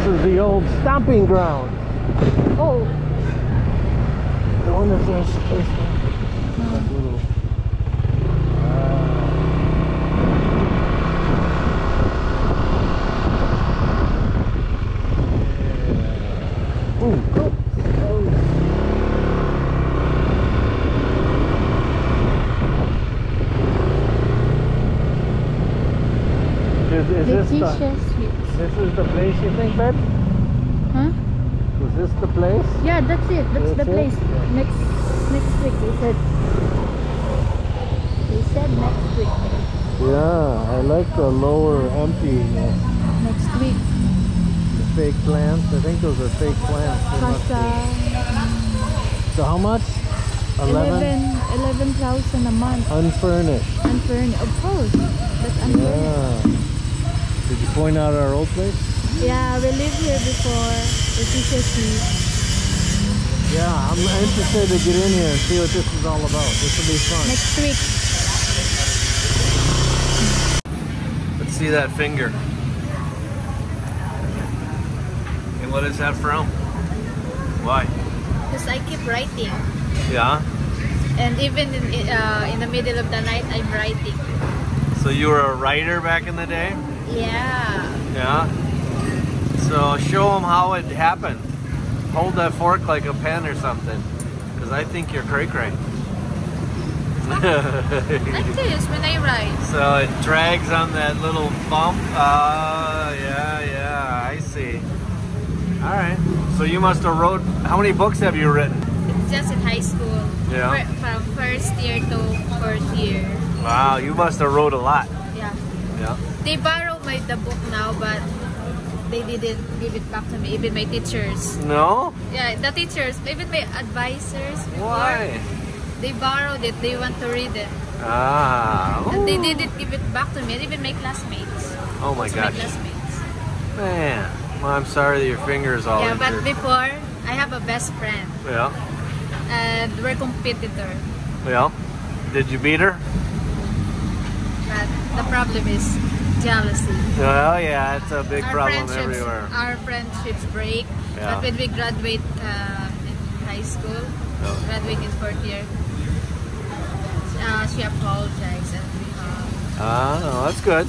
is the old stomping ground. Oh. I wonder if there's a place there. Little. This is the place you think, babe? Huh? Was this the place? Yeah, that's it. That's the place. Yeah. Next week, they said. They said next week. Yeah, I like the lower emptiness. Next week. The fake plants. I think those are fake plants. They must Casa. be. So how much? 11,000 a month. Unfurnished. Unfurnished, of course. That's unfurnished. Yeah. Did you point out our old place? Yeah, we lived here before. The teacher seat. Yeah, I'm interested to get in here and see what this is all about. This will be fun. Next week. Let's see that finger. And what is that from? Why? Because I keep writing. Yeah? And even in the middle of the night, I'm writing. So you were a writer back in the day? Yeah. Yeah? So show them how it happened. Hold that fork like a pen or something. Because I think you're cray-cray. Like this when I write. So it drags on that little bump. Yeah, I see. Alright. So you must have wrote, how many books have you written? It's just in high school. Yeah. From first year to fourth year. Wow, you must have wrote a lot. Yeah. Yeah. They borrow the book now, but they didn't give it back to me. Even my teachers. No? Yeah, the teachers, even my advisors before. Why? They borrowed it. They want to read it. Ah. And they didn't give it back to me. And even my classmates. Oh my gosh. My classmates. Man. Well, I'm sorry that your finger is all injured. But before, I have a best friend. Yeah. And we're competitor. Yeah. Did you beat her? But the problem is jealousy. Well, yeah, it's a big problem everywhere. Our friendships break. Yeah. But when we graduate in high school, graduate in fourth year, she apologized and we no, that's good.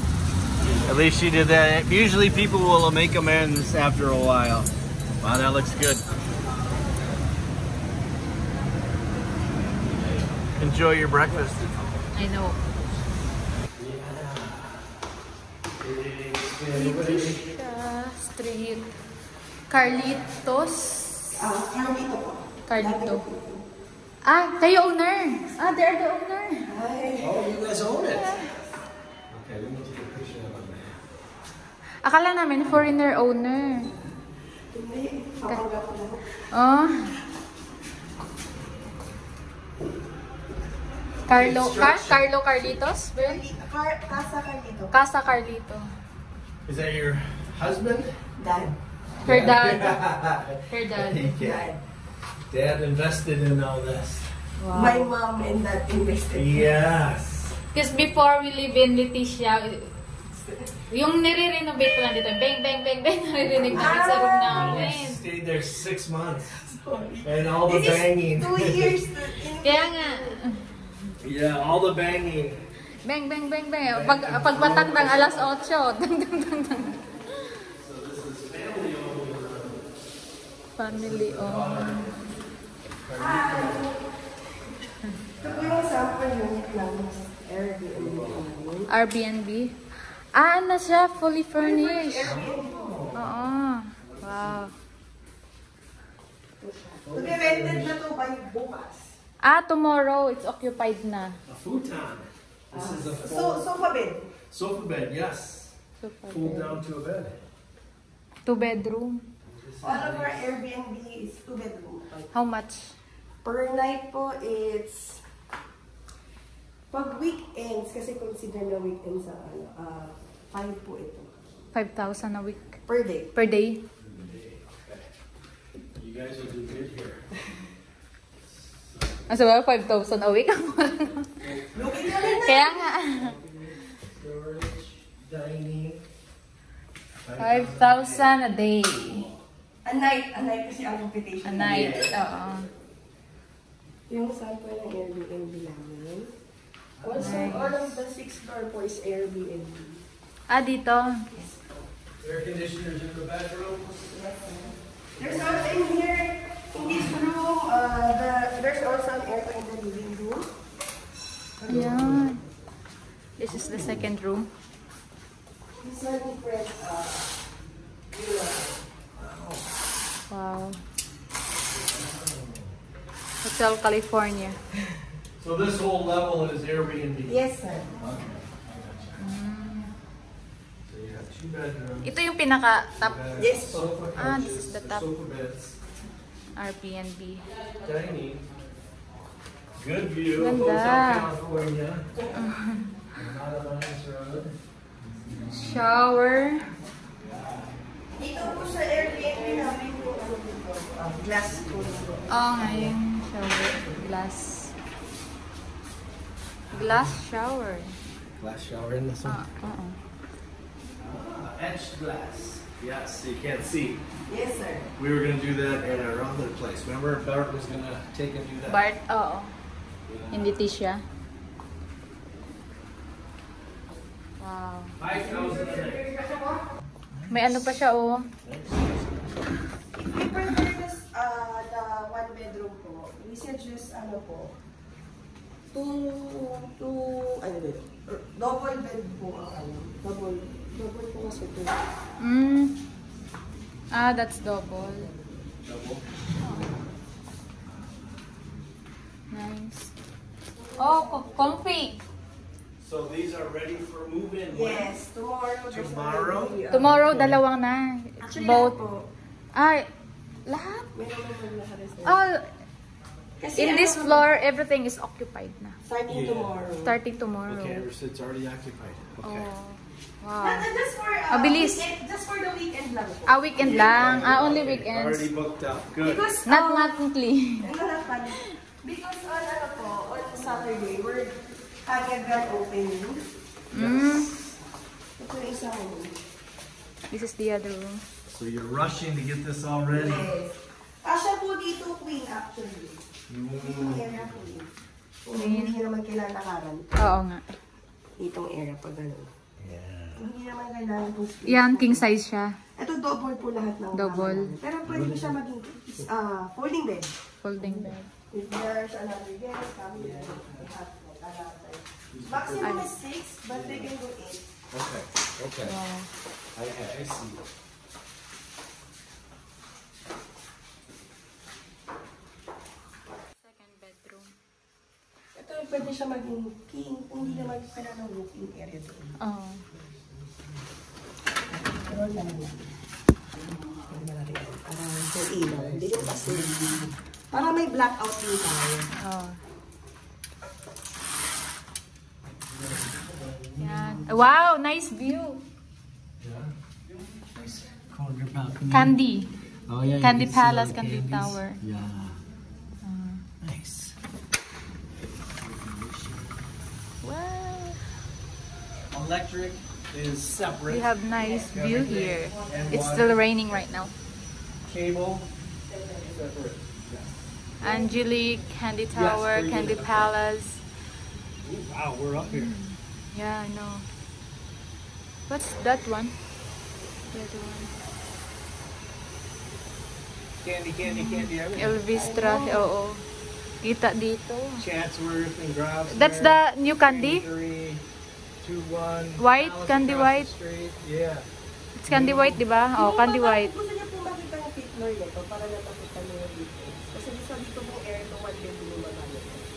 At least she did that. Usually people will make amends after a while. Wow, that looks good. Enjoy your breakfast. I know. Leticia Street. Carlitos. Carlito po. Carlito. Ah, kayo owner. Ah, they're the owner. Oh, you guys own it. Okay, we need to take a picture of it. Akala namin foreigner owner. Hindi, papanggap ko lang. Oh. Carlo Carlitos? Casa Carlito. Casa Carlito. Is that your husband? Dad. Her dad. Her dad. Yeah. Dad invested in all this. Wow. My mom and dad invested. Yes. Because before we live in Leticia, yung nire-renovate ko lang dito, bang, bang, bang, bang, naririnig namin sa room namin. We stayed there 6 months. And all the This banging. is 2 years. Kaya nga, Yeah, all the banging. bang, bang, bang, bang. Pag matandang alas 8, dang, dang, dang, dang. Family owned. Ito po yung sample unit ng Airbnb. Airbnb? Ah, na siya, fully furnished. Oo. Wow. Mag-rented na to by bukas. Ah, tomorrow, it's occupied na. A futon. This is a Sofa bed. sofa bed, yes. Super Pulled bed. down to a bed. 2 bedroom. All of our Airbnb is 2 bedroom. How much? Per night po, it's pag weekends, kasi consider na weekends sa 5 po ito. 5,000 a week. Per day. Per day? You guys will do good here. Asa ba? 5,000 a week? Looking na rin na. Kaya nga. Storage, dining. 5,000 a day. A night kasi ang invitation. A night, oo. Yung sample ng Airbnb namin. Also, all of the 6th floor po is Airbnb. Ah, dito. Air conditioners in the bedroom. There's also in here, in this room, there's also an aircon in the living room. Ayan. This is the second room. This one different, Wow. Hotel California. So this whole level is Airbnb. Yes, sir. So you have 2 bedrooms. Ito yung pinaka-top Yes. Sofa Ah, couches, this is the top. sofa beds. Airbnb. Tiny. Good view of Ganda. Hotel California. Not a nice road. Shower. Dito po sa Airbnb namin po, glass po. Oh, ngayon. Shower. Glass. Glass shower. Glass shower in this Ah, oo. Etched glass. Yes, you can't see. Yes, sir. We were going to do that at our other place. Remember, Bart was going to take and do that. Bart, oo. Hindi Tisha. Wow. 5,000 a night. May ano pa siya, oh. If you prefer this, the 1 bedroom po, we suggest, double bed po ang double po kasi ito. Ah, that's double. Double. Nice. Oh, comfy. So these are ready for move-in. Yes, tomorrow. there's Tomorrow? already, Tomorrow, dalawang na. Actually, Both. lahat po. Ay, lahat? Meron naman lahat reserved. Oh, Kasi in this floor, everything is occupied na. starting Yeah. tomorrow. Starting tomorrow. Okay, it's already occupied. Okay. Oh, wow. Just for, Mabilis. weekend, just for the weekend lang po. Ah, weekend lang. Ah, only Okay, weekends. already booked up. Good. Because, Not monthly. not funny. Because on Saturday, we're having a grand opening. Ito yung isa mo. This is the other room. So you're rushing to get this all ready. Yes. Kasha po dito, queen, actually. Itong area queen. Kung hindi naman kailangan nakaran, Oo nga. itong area pa gano'n. Yeah. Hindi naman kailangan itong space. Yan, king size siya. Ito double po lahat ng Double. kama namin. Pero pwede po siya maging folding bed. Folding bed. If there's another guest coming, we have another. Maximum is 6, but they can do 8. Okay. Okay. Wow. I see. Second bedroom. Ito pwede siya maging king, kung hindi naman pala ng walking area doon. Oh. Pero lang lang. Sa ilaw. Hindi yung kasi. Para may blackout din tayo. Oh. Yan. Wow, nice view. Nice corner balcony. Candy. Oh yeah. Candy you can see all Palace, the Candy candies. Tower. Yeah. Nice. Wow. Electric is separate. We have nice view here. And It's water. still raining right now. Cable. Separate. Angelique, Candy Tower, for you. Candy Palace. Ooh, wow, we're up here. Yeah, I know. What's that one? The other one. Candy, everything. Elvistra. Oo. Kita dito. Chatsworth and Grosvenor. That's the new candy? 21. White, Candy White. Street. Yeah. It's Candy White, di ba? Oh, Candy White. Gusto niyo po makita yung fit floor nito para napakita niyo yung details. Kasi gusto dito pong air to 1 bedroom naman.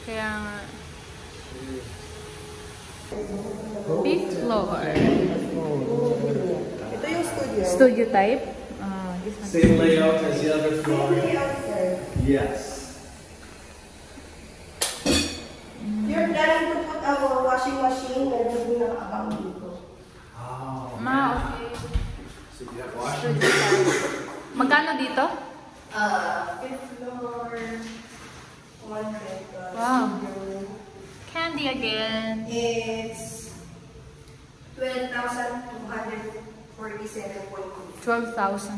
Kaya nga. Fifth floor. Ito yung studio. Studio type. This one. Same layout as the other floor. Yes. You're planning to put a washing machine na doon nakaabang dito. Oh. Okay. So you have washing. Studio type. Magkano dito? Fifth floor, 1 bed. Wow. Studio. Candy again. It's 12,247.2. 12,000.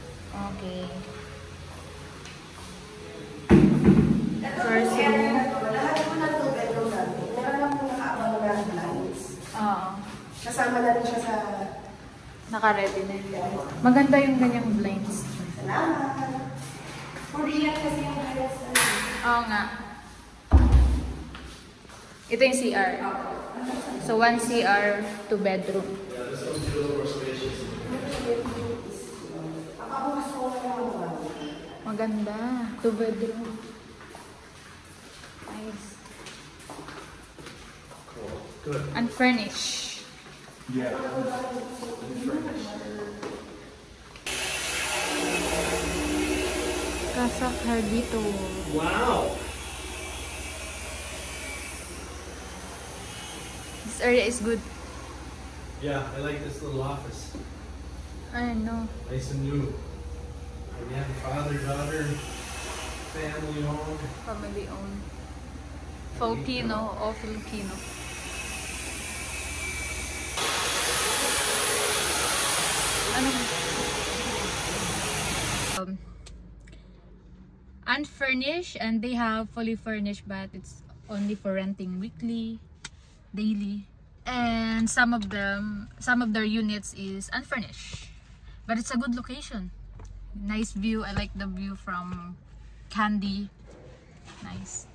Okay. Ito First po, room. lahat po ng 2 bedroom natin. Meron lang po nakaabang na blinds. Oo. Kasama na rin siya sa... Naka-ready na yun. Maganda yung ganyang blinds. Salamat! Korean kasi yung highest. Oo nga. Ito yung CR. So, 1 CR, 2 bedroom. Maganda. 2 bedroom. Nice. Good. Unfurnished. Yeah. Casa Carlito. Wow. This area is good. Yeah, I like this little office. I know. Nice and new. Again, father, daughter, family owned. Family owned. Filipino o Filipino. Ano? Unfurnished, and they have fully furnished, but it's only for renting weekly, daily, and some of their units is unfurnished, but it's a good location. Nice view. I like the view from Candy. Nice.